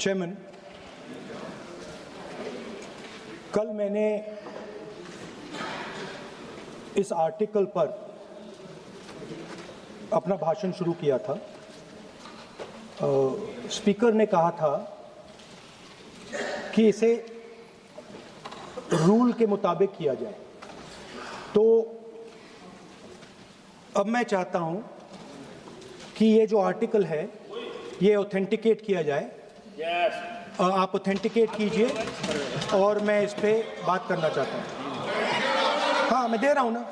Chairman, कल मैंने इस आर्टिकल पर अपना भाषण शुरू किया था। स्पीकर ने कहा था कि इसे रूल के मुताबिक किया जाए, तो अब मैं चाहता हूं कि ये जो आर्टिकल है ये ऑथेंटिकेट किया जाए। आप ऑथेंटिकेट कीजिए और मैं इस पे बात करना चाहता हूं। हाँ, मैं दे रहा हूं ना,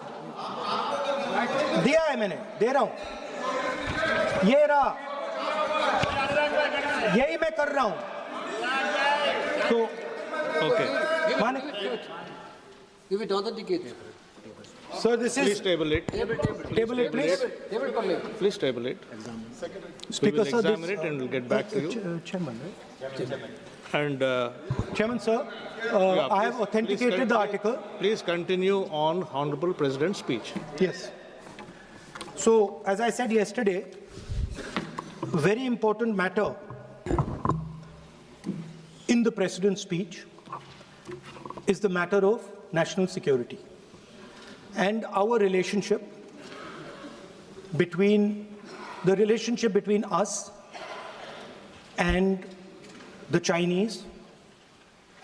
दिया है मैंने, दे रहा हूं, ये रहा, यही मैं कर रहा हूं। तो ओके, माने Give it authenticated. Sir, this is Please table it. table it, please. Table for me. Please table it. We Speaker will sir, examine it and we'll get back to you. Chairman, right? And Chairman sir, yeah, I have please authenticated the article. Please continue on Honorable President's speech. Yes. So, as I said yesterday, very important matter in the President's speech is the matter of national security and our relationship between us and the Chinese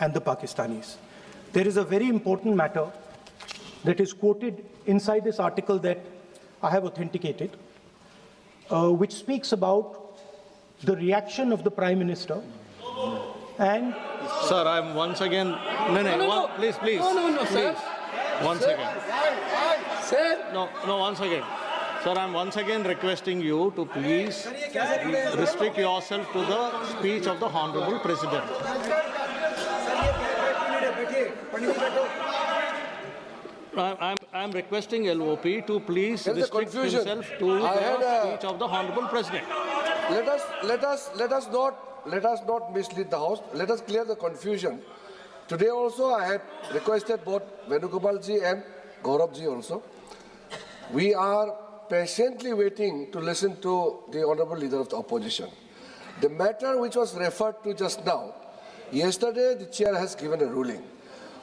and the Pakistanis. There is a very important matter that is quoted inside this article that I have authenticated, which speaks about the reaction of the Prime Minister and... Sir, I'm once again... No. Please. No, sir. One second. Sir. No, one second. Sir, I'm once again requesting you to please restrict yourself to the speech of the Honorable President. I'm requesting LOP to please restrict himself to the speech of the Honorable President. Let us not mislead the House. Let us clear the confusion. Today also I had requested both Venugopalji and Gauravji also. We are patiently waiting to listen to the Honorable Leader of the Opposition. The matter which was referred to just now, yesterday the Chair has given a ruling.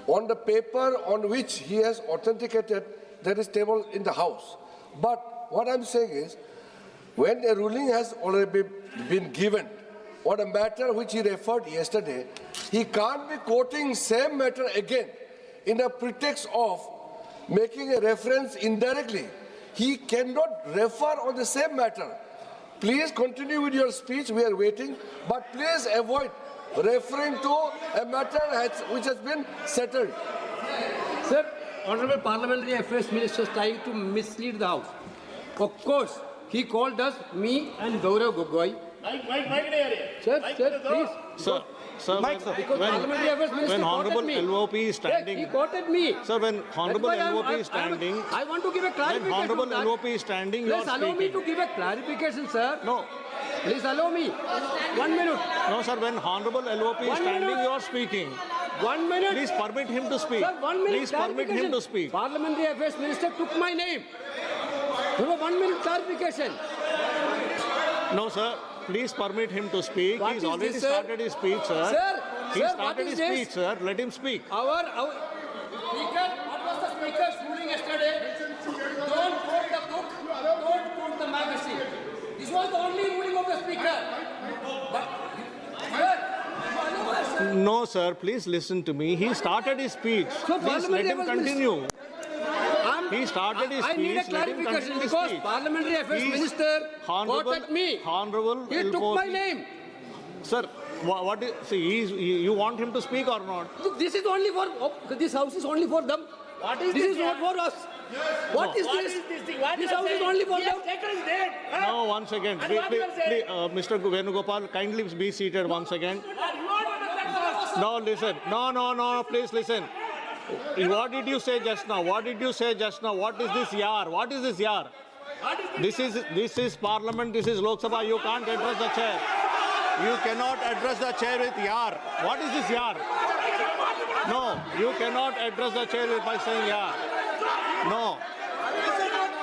On the paper on which he has authenticated, that is tabled in the House. But what I'm saying is, when a ruling has already been given on a matter which he referred yesterday, he can't be quoting same matter again in a pretext of making a reference indirectly. He cannot refer on the same matter. Please continue with your speech, we are waiting, but please avoid referring to a matter which has been settled. Sir, Honorable Parliamentary Affairs Minister is trying to mislead the House. Of course, he called us, me and Gaurav Gogoi. Sir, please. Sir, when Honorable LOP is standing... Yes, he quoted me. Sir, when Honorable LOP is standing... I want to give a clarification. When Honorable LOP is standing, you are speaking. Please allow me to give a clarification, sir. No. Please allow me. 1 minute. No, sir, when Honorable LOP is standing, you are speaking. 1 minute. Please permit him to speak. Sir, 1 minute. Please permit him to speak. Parliamentary Affairs Minister took my name. Give a 1 minute clarification. No, sir. Please permit him to speak. He's already started his speech, sir. He started his speech, sir. Let him speak. Our Speaker, what was the Speaker's ruling yesterday? Don't quote the book, don't quote the magazine. This was the only ruling of the Speaker. But, sir, no, sir. Please listen to me. He started his speech. So please let him continue. He started his speech. I need a clarification because Parliamentary Affairs Minister quoted me. Honorable, he took my name. Sir, what is, see, you want him to speak or not? This is only for, this House is only for them. What is this is not for us. What is this? This House is only for them. No, once again. Mr. Venugopal, kindly be seated once again. No, listen. No, please listen. What did you say just now? What did you say just now? What is this yar? What is this yar? This is Parliament. This is Lok Sabha. You can't address the chair. You cannot address the chair with yar. What is this yar? No, you cannot address the chair by saying yar. No.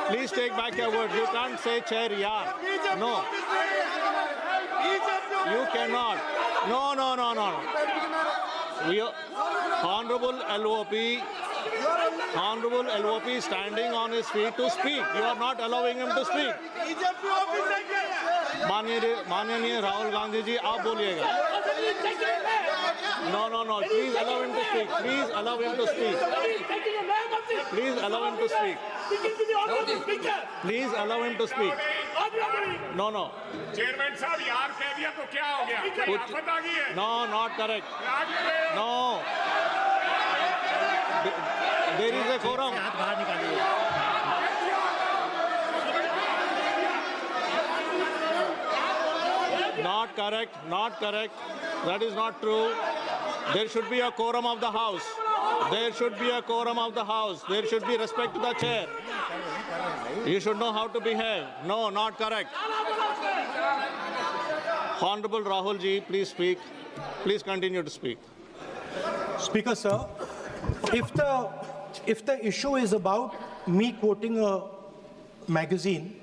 Please take back your word. You can't say chair yar. No. You cannot. No, no, no, no. Honorable LOP is standing on his feet to speak. You are not allowing him to speak. माननीय राहुल गांधी जी, आप बोलिएगा. No, no, no. Please allow him to speak. Please allow him to speak. Please allow him to speak. Please allow him to speak. No, no. Chairman साहब यार कह दिया तो क्या हो गया? कोई आफत आ गई है? No, not correct. No. There is a quorum. Not correct. Not correct. That is not true. There should be a quorum of the House. There should be a quorum of the House. There should be respect to the chair. You should know how to behave. No, not correct. Honorable Rahul ji, please speak. Please continue to speak. Speaker, sir, if the issue is about me quoting a magazine,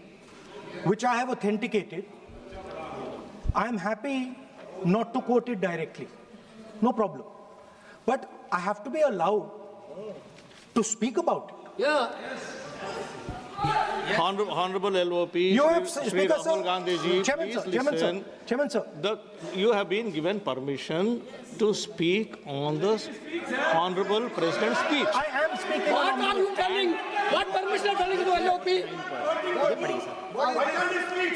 which I have authenticated, I am happy not to quote it directly. No problem. But I have to be allowed to speak about it. Yeah. Honorable LOP, You have, Shri Speaker, Rahul sir. Gandhi ji, Chairman, please sir. Chairman, sir. listen. Chairman, sir. You have been given permission to speak on the Honorable President's speech. I am speaking What on are you telling? What permission are telling to LOP?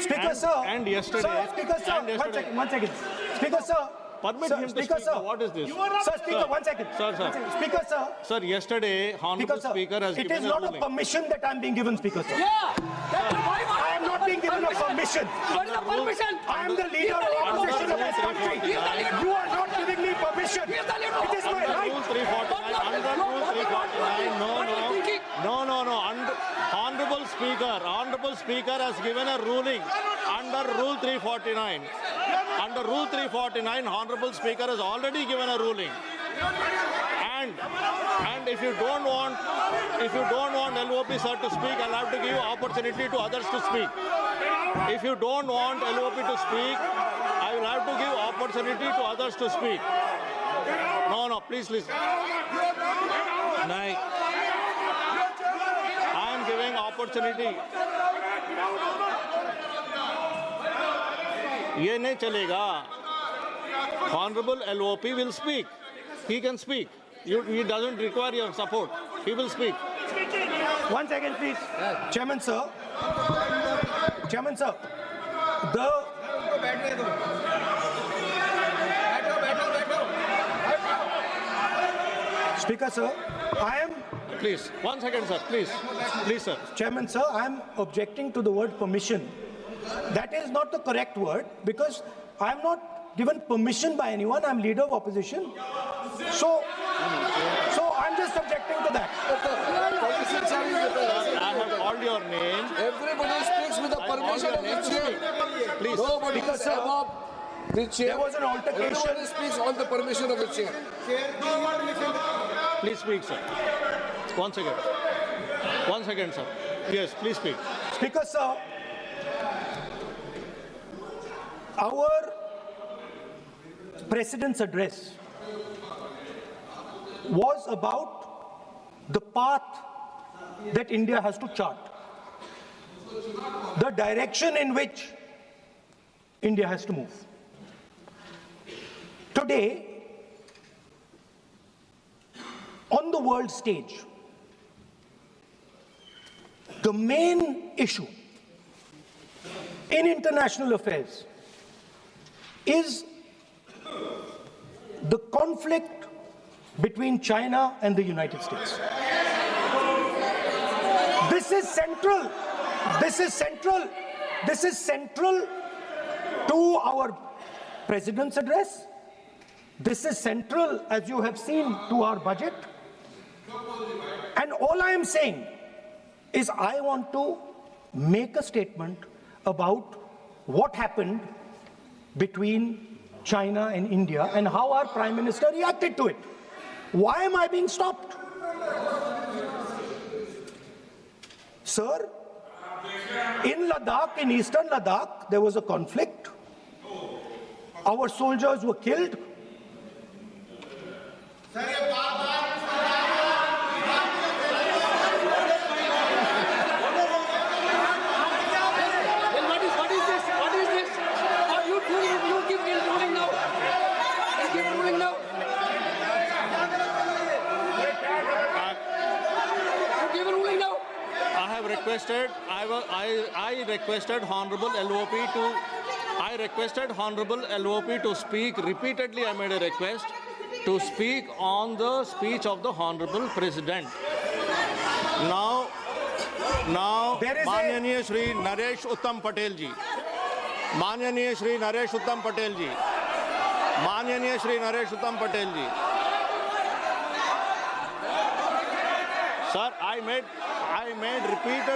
Speaker, sir. and yesterday- Sir, Speaker, sir. and yesterday- One second. Speaker, sir. Permit Sir, him to Speaker, speak. sir. What is this? Sir, Speaker, Sir. 1 second. Sir, sir. 1 second. Speaker, sir. Sir, yesterday, Honorable Speaker has it given is a not a ruling. permission that I am being given, Speaker, sir. Yeah. I am not being given a permission. What is the permission? I am the leader of opposition of this country. You are not giving me permission. He is the leader. It is my Under right. Rule 349, under Rule 349, no. Honorable Speaker has given a ruling under Rule 349. Under Rule 349, Honorable Speaker has already given a ruling. And if you don't want LOP sir to speak, I'll have to give opportunity to others to speak. If you don't want LOP to speak, I will have to give opportunity to others to speak. No, please listen. I am giving opportunity. ये नहीं चलेगा. Honorable LOP will speak. He can speak. He doesn't require your support. He will speak. 1 second, please. Chairman, sir. Chairman, sir. Speaker, sir. I am, Please, 1 second, sir. Please, sir. Chairman, sir, I am objecting to the word permission. That is not the correct word because I am not given permission by anyone. I am leader of opposition. So I'm just objecting to that. I have called your name. Everybody speaks with the permission of the chair. Please. Nobody Because, can sir, above the chair. there was an altercation. Everybody speaks on the permission of the chair. Please speak, sir. 1 second. 1 second, sir. Yes, please speak. Speaker, sir, our President's address was about the path that India has to chart, the direction in which India has to move. Today, on the world stage, the main issue in international affairs is the conflict between China and the United States. This is central. This is central. This is central to our President's address. This is central, as you have seen, to our budget. And all I am saying is I want to make a statement about what happened between China and India and how our Prime Minister reacted to it. Why am I being stopped? Sir, in Ladakh, in eastern Ladakh, there was a conflict. our soldiers were killed. Then what is this? What is this? You give ruling now. You give ruling now. You give a ruling now. I have requested, I requested Honorable LOP to, I requested Honorable LOP to speak. Repeatedly I made a request to speak on the speech of the Honorable President. Now, There is a- Manyaniya Shri Naresh Uttam Patel ji. Manyaniya Shri Naresh Uttam Patel ji. Manyaniya Shri Naresh Uttam Patel ji. Sir, I made repeated